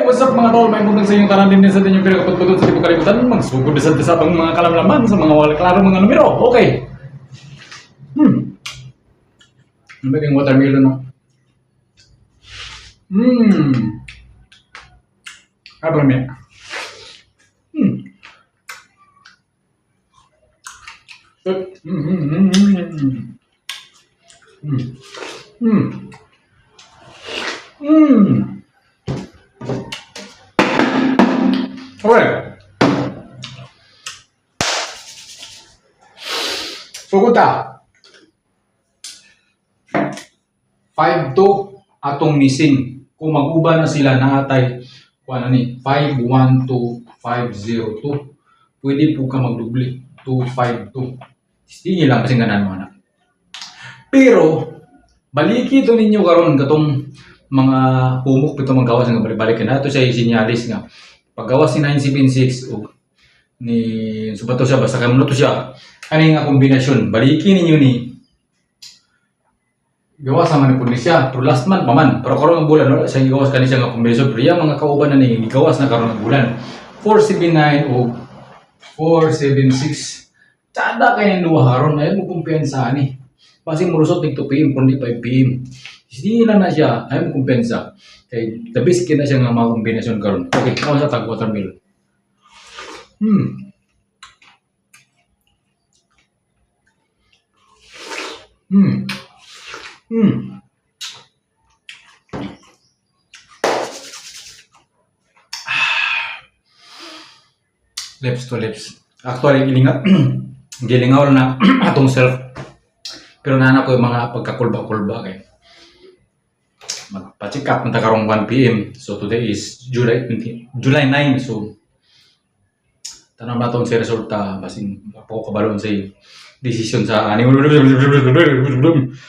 what's up mga tol? May puntang sa inyong tanan din sa inyong pinakapagpagod sa tibok kalibutan. Magsugod sa tisabang mga kalamlaman sa mga wala klaro mga numero. Okay. Ang bagay watermelon, no? Apa namanya? Alright. Sugod ta. 5-2 atong missing. Kung mag-uba na sila na atay kung ano ni 5-1-2-5-0-2. Pwede po ka magdubli 2-5-2. Sige lang kasi ganan mo na. Pero baliki to ninyo karon katong mga humok pito magawas nga balik-balik na to siya isinyalis nga paggawas ni 976 o ni subato siya basta kamuno to siya ani nga kombinasyon baliki ninyo ni gawas naman ni siya pero last month paman pero karon nga bulan wala siya gawas kani siya nga kombinasyon pero yang mga kauban na ni gawas na karon nga bulan 479 o 476 tada kay duha karon ayon mo kumpiyansa ani basi mulusot tig 2 PM kundi 5 PM hindi lang na siya ayon mo kumpiyansa kay the best kina siya nga mga kombinasyon karon okay ako sa tag watermelon Lips to lips. Actually, gilingaw na atong self. Pero nana ko yung mga pagkakulba-kulba kay magpa-check up na karong 1 PM. So today is July 9. So tanong na itong si resulta basin ako kabalon sa decision sa ani.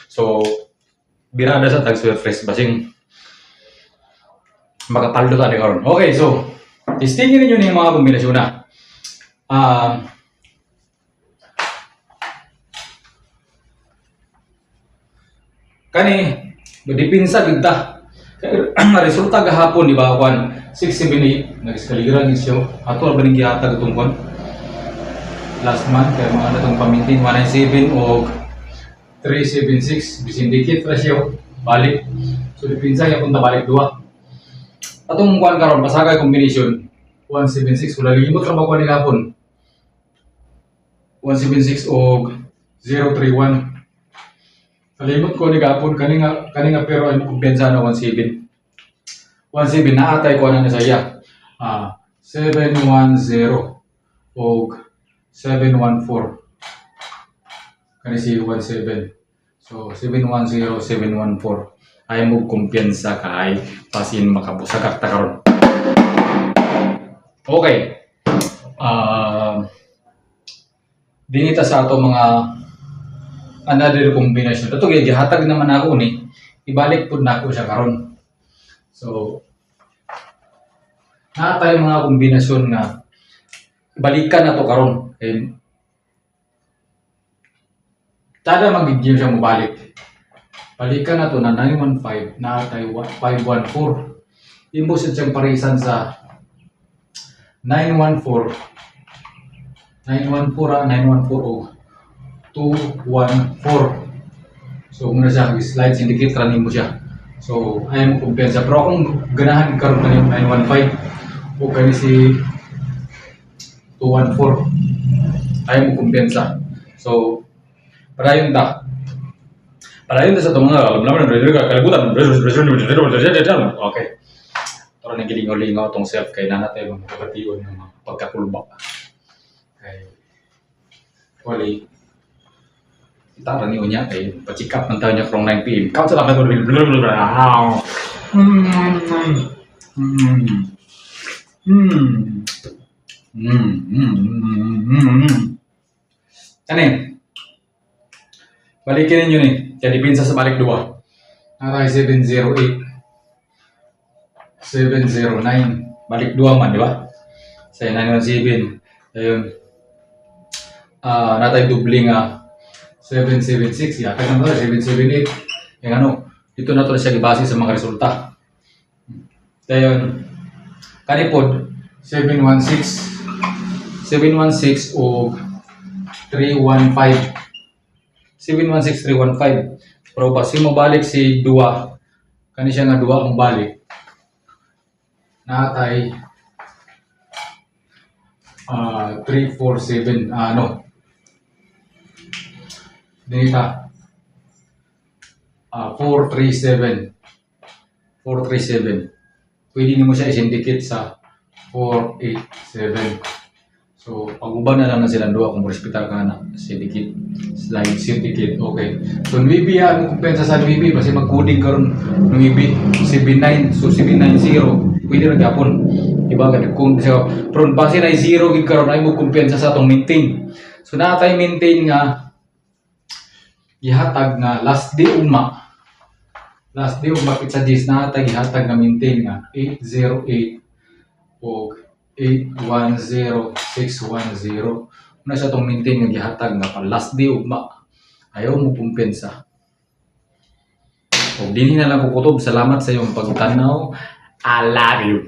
So birada sa tag fresh basing makapaldo ta ni karon. Okay, so testingin niyo ni mga kombinasyon na. Kani dipinsa gid ta. Ang resulta gahapon di ba kwan 678 nag-eskalira ni siya. Ato ba ning gihatag itong kwan last month kay mga natong pamintin 197 o 376 bisin dikit ra siya balik. So dipinsa ya punta balik duwa. Atong kwan karon pasagay combination 176 wala limot ra ba kwan ni gahapon 176 o 031. Kalimot ko ni gapon kani nga pero ay kumpiyansa na 17 na atay ko na saya 710 o 714 kani si 17 so 710 714 ay mo kumpiyansa kay pasin makabusagak ta karon. Okay. Dinita sa ato mga another combination. Ito gihatag naman ako ni ibalik pud nako siya karon. So na tayo mga kombinasyon nga balikan na to karon. Okay. Tada magiging siya mobalik. Balikan na to na 915 na tayo 514. Imbos siyang parisan sa 914 o 214. So kung nasa slides indicate running mo siya. So ayaw mo kumpiyansa. Pero kung ganahan karon na yung 915 o kani si 214 ayaw mo kumpiyansa. So padayon ta sa itong mga kalibutan. Okay. Pero nagilingaw-lingaw itong self kay nanatay mga kapatiyon ng mga pagkakulba. Kay wali kita rani unya kay pachikap man tayo niya from 9 PM. Count sa lakas Kanin. Balikin ninyo ni. Kaya dipinsa sa balik dua. Naray 708. 709. Balik dua man, di ba? Sa 917. Ayun. Natay dubling 776 ya kaya naman 778 yung ano dito na to siya ibase sa mga resulta. Dayon Kanipod 716 o 315. 716 315. Pero basi mo balik si Dua, kani siya nga Dua ang balik. Natay 347 dinita 437. Pwede nimo siya i-syndicate sa 487. So, pag-uban na lang na silang duwa kung hospital ka na, syndicate, slide syndicate, okay. So, Nuibi ang kumpensa sa Nuibi, kasi mag-coding karon Nuibi, 79, so 790, pwede rin kapon. Diba, kung siya, pero base na 0, gid karon ay mo kumpensa sa itong maintain. So, natay maintain nga, gihatag nga last day ugma pizza dis natay gihatag nga maintain nga 808 o 810610 na siya itong maintain nga gihatag nga pa last day ugma, ayaw mo kumpensa. O dinhi na lang ko kutob. Salamat sa iyong pagtanaw. I love you.